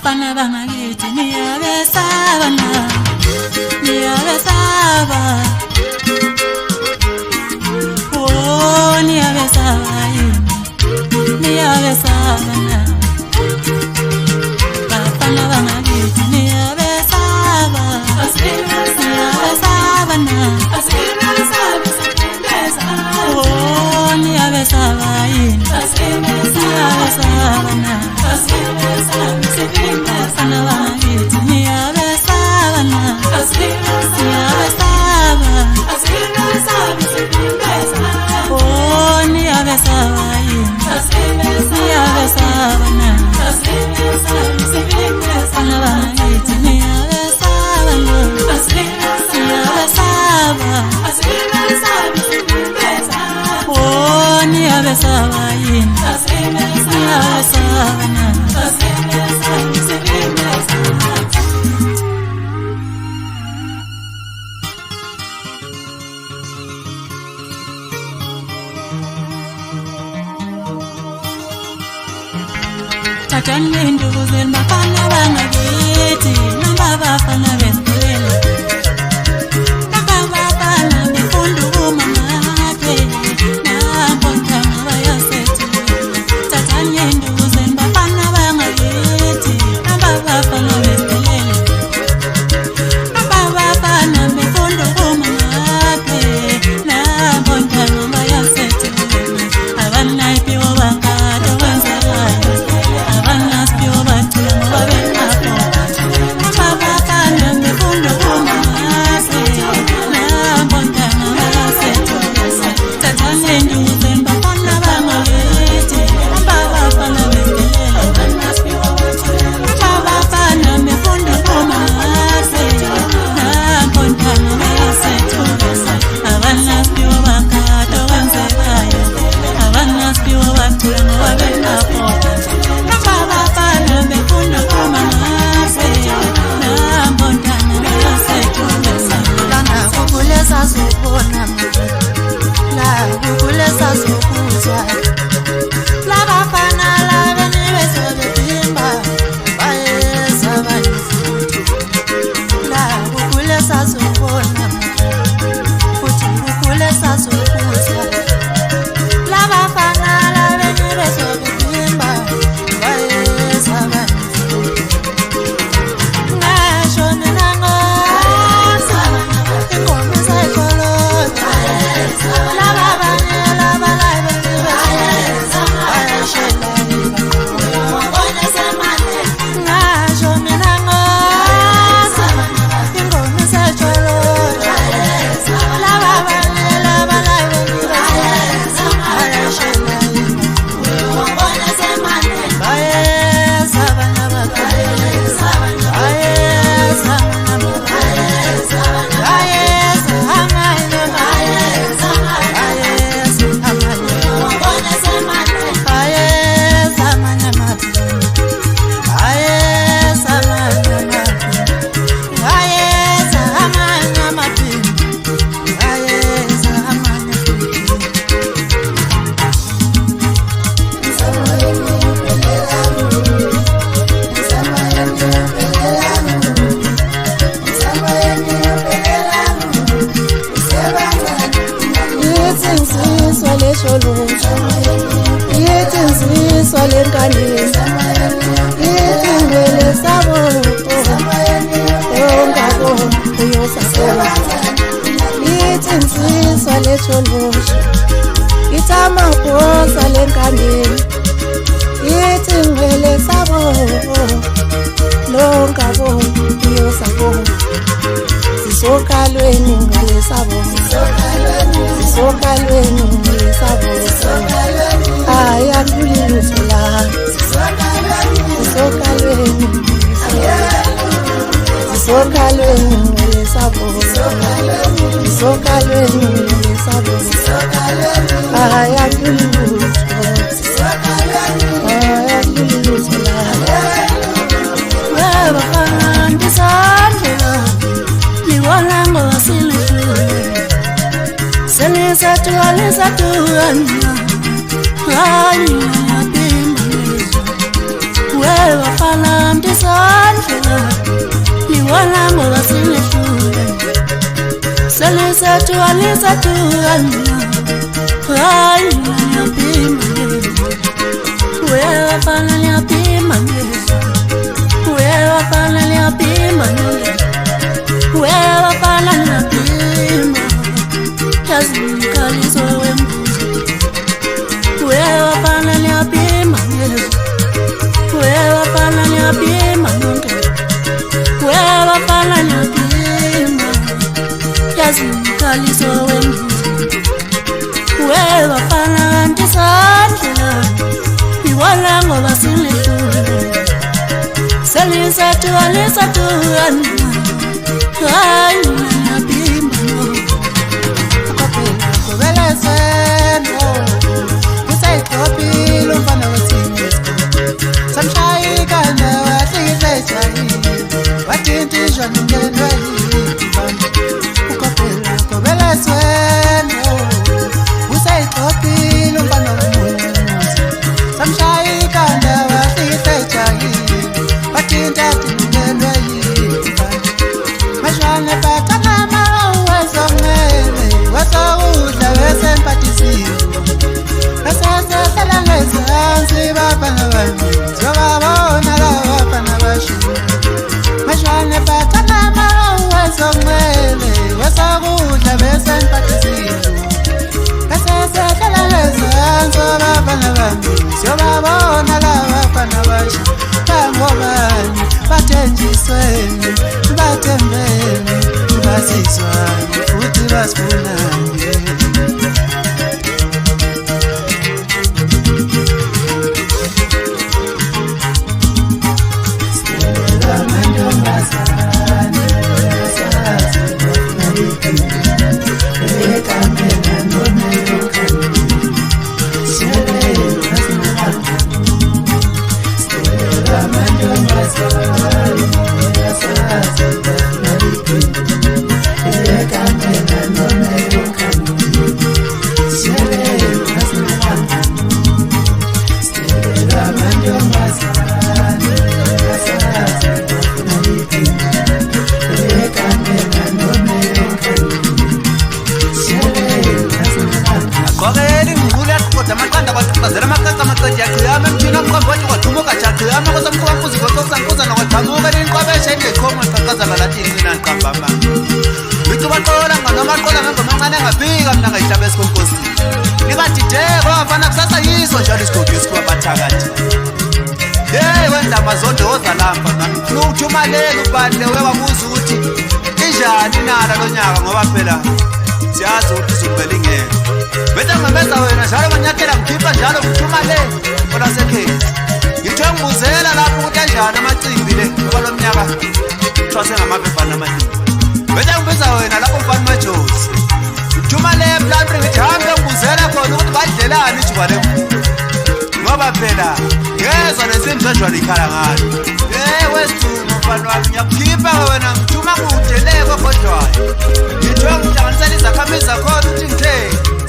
bafana bangakithi niyabesaba na, niyabesaba. Oh, niyabesaba yini, niyabesaba na. Bafana bangakithi niyabesaba, niyabesaba na. Oh, niyabesaba yini, niyabesaba na. Bafana bangakithi niyabesaba na, niyabesaba. Oh, niyabesaba yini, niyabesaba na. Bafana bangakithi niyabesaba na, niyabesaba. Oh, niyabesaba yini, niyabesaba na. Tatani ndugu zenu bafana bangakithi, namba bafana besilela. Namba bafana befundu kumamatwe, nampo ntanga bayasethu. Tatani ndugu zenu bafana bangakithi, namba bafana besilela. Namba bafana befundu kumamatwe, nampo ntanga bayasethu. Abana ipiwo bakado wenzelayo, abana spiwo batula ngobabenapho. Namba bafana befundu kumamatwe, nampo ntanga bayasethu. Tatani ndugu zenu bafana bangakithi, namba bafana besilela. Namba bafana befundu kumamatwe, nampo ntanga bayasethu. Abana spiwo bakado wenzelayo, abana spiwo batula ngobabenapho. Namba bafana befundu kumamatwe, nampo ntanga bayasethu. Lana kukulesa sokona, la kukulesa sokuzwa. La bafana la beniwe sobepimba, bayesaba nifuthi. La kukulesa sokona, futhi kukulesa sokuzwa. La bafana la beniwe sobepimba, bayesaba nifuthi. Ngasho mina ngosa, ingoma isayikholota. Laba abanye laba la beniwe bayashela iba. Ngasho mina ngosa, ingoma isayikholota. Laba abanye laba la beniwe bayashela iba. Bayesaba nabakali, bayesaba nabakali, bayesa amanye, bayesa amanye, bayesa amanye amabi, bayesa amanye amabi, bayesa amanye amabi, bayesa amanye yithi insizwa lesholutho, yithi insizwa lenkanisa, yithi ngwele saboto, ongabo uyosasela. Yithi insizwa lesholutho, yithi amabhosa lenkandeni, yithi ngwele saboto, longabo uyosasela. Sisokalweni ngwele saboto, sisokalweni ngwele saboto. Ayakuli lutho la, sisokalweni, sisokalweni ngwele saboto, sisokalweni ngwele saboto. Ayakuli lutho, ayakuli lutho la. Bafana ndisandlela, nibona ngoba silihlule. Senisatuana, hayi yapimba. Wewe bafana ndisa Iwala ngoba sinehlule Salisatu alisatu Hayi ngiyapima Wewe fana ngiyapima Wewe fana ngiyapima Wewe fana ngiyapima Yazikalizo wembuzi Wewe fana ngiyapima Wewe fana ngiyapima Wewe fana ngiyapima Yazikalizo wembuzi Wewe fana ntisandla Iwala ngoba sinehlule Salisatu alisatu Hayi ngiyapima Ukapela kubelezeno Kusayitopile umfana weTinesco Samshayika newahlihlejayi Watintishwa nungenwe yibamba Ukapela kubelezeno Kusayitopile umfana weMuzi Samshayika newahlihlejayi Watintati nungenwe yibamba Mashwane patana mawezongele Wasawudla wesempatisiwe Asasesela ngezansi bafana bami Zobabona laba bafana bashiwe Mashwane patana mawezongele Wasawudla wesempatisiwe Asasesela ngezansi bafana bami Zobabona laba bafana bashiwe Bangobani bathenjisweni Batembeni basizwane futhi basifunane Ujumalelo ubhale wewabuza ukuthi injani nala lonyaka ngoba phela siyazi ukuthi uzobela ingeke bese ngameza wena njalo manyathela ngikhipha njalo ujumalelo bona sekhezi ngithe ngibuzela lapho ukuthi kanjani amacimbi le ngoba lo mnyaka thwase ngamabhebhana amaningi bese ngibiza wena lapho mfana majosi ujumalelo plan ngithi hambe ngibuzela khona ukuthi badlelani ijuba ngoba phela yezwa lesimzanjwa likhala ngalo wesithumo mfana wami ngiyakukhipha wena ngithuma kude leko kodwayo ngithiwa ngihlanganisela izakhamizi zakhona ukuthi ngithe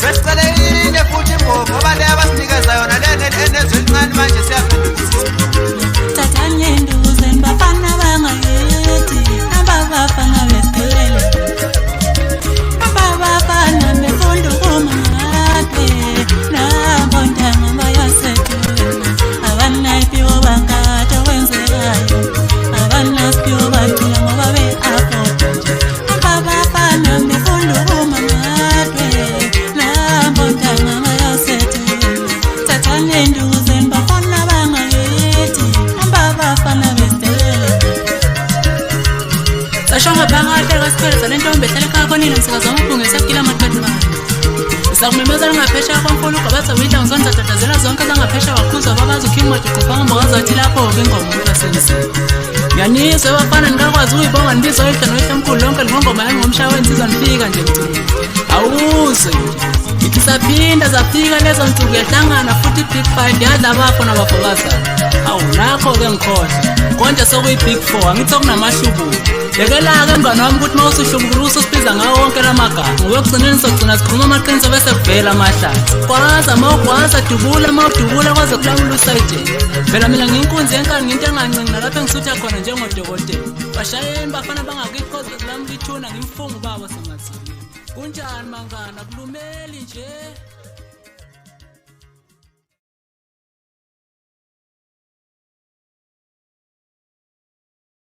sesicele ine futhi imbobo ngoba le abasinikeza yona lena enezwe elincane manje siyaphendukisa Tatanye nduze bafana bangayethi Abafana besitelele Abafana befundu kumangate Nabontanga bayasethulela Abanayiphiwo bangata wenzelayo Abanayiphiwo bathula ngoba be-afforda nje Abafana befundu kumangate Nabontanga bayasethulela Tatanye nduze bafana bangayethi Abafana besitelele Sashonga phakathi kwesiphelo lentombi ehlala ekhaya konile msikazi wamabhungu esakila amaqedi bakhe Sakumemeza ngaphesha kwankulu kwabatha widla ngizontatazela zonke zangaphesha wakhuzwa babazi ukhimati kuphanga mbokazathi lapho ngengoma uMthaseni Yanizwe bafana nikakwazi uyibonga ndizo oyihla noyihlamkhulu lonke ngongoma yami ngomshawe insizwa nifika nje mthuni Awuzwe Ithi saphinda zafika lezo nsuku yahlangana futhi big fight yadla abafo nabafokazana Awu nakho-ke ngikhohlwa konje sokuyi-big 4 angithi okunamahlubulo Lekela-ke mngane wami ukuthi uma usuhlubukile ususibiza ngawo wonke la magama ngoba ekugcineni sogcina sikhuluma amaqiniso bese kuvela amahlathi Kwaza mawugwaza dubula mawudubula kwaze kulamula usayitshela Phela mina ngiyinkunzi yenkani ngento engancinci nalapho engisutha khona njengodokotela Bashayeni bafana bangakithi cause bezilami lithuna ngimfunga ubaba sengathini. Kunjani mangana kulumeli nje?